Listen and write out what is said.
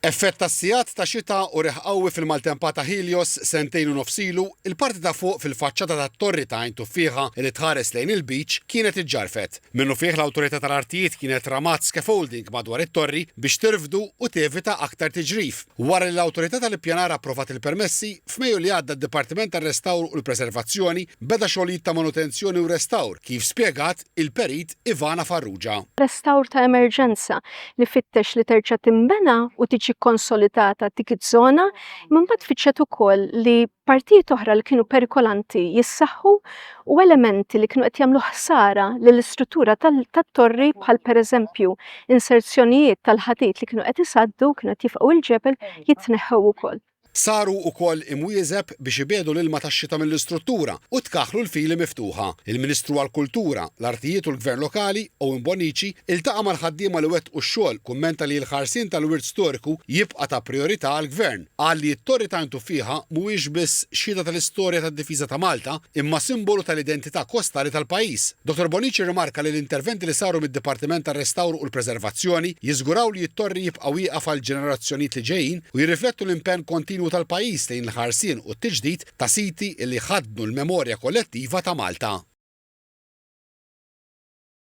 Effett tas-sijat ta' xita u riħ qawwi fil-maltempata Helios sentejn u nofsilu, il-parti ta' fuq fil-faċċata tat-torri ta' Għajn Tuffiħa li tħares lejn il-beach kienet iġġarfet. Minnu fih l-awtorità tal-artijiet kienet ramat scaffolding madwar it-torri biex tirfdu u tevita aktar tiġrif. Wara li l-awtorità tal-ippjanar approvat il-permessi, f'Mejju li għadda d-Dipartiment tar-Restawr u l-Preservazzjoni beda xogħlijiet ta' manutenzjoni u restawr kif spjegat il-perit Ivana Farrugia. Restawr ta' emerġenza li fittex li terġa' timbena u tiġi konsolidata dik iż-żona, imma mbagħad tfittxet ukoll li partijiet oħra li kienu perikolanti jissaħħu u elementi li kienu qed jagħmlu ħsara lill-istruttura tat-torri bħal pereżempju inserzjonijiet tal-ħadid li kienu qed isaddu kienu qed jifqgħu il-ġebel jitneħħew ukoll. Saru wkoll imwieżeb biex ibedu l-ilma tax-xita mill-istruttura u tkaħħlu l-fili miftuħa. Il-Ministru għall-Kultura, l-Artijiet u l-Gvern Lokali, Owen Bonnici, iltaqa' mal-ħaddiema li wettqu x-xogħol kummenta li l-ħarsien tal-wirt storiku jibqa' ta' priorità għall-Gvern. Qal li t-torri ta' Għajn Tuffiħa mhuwiex biss xhieda tal-istorja tad-difiża ta' Malta, imma simbolu tal-identità kostali tal-pajjiż. Dr. Bonnici rimarka li l-interventi li saru mid-Dipartiment tar-Restawr u l-Preservazzjoni jiżguraw li t-torri jibqa' wieqaf għall-ġenerazzjonijiet li ġejjin u jirriflettu l-impenn kontinwu tal-pajjiż lejn il-ħarsien u t-tiġdid ta' siti li ħadnu l-memorja kollettiva ta' Malta.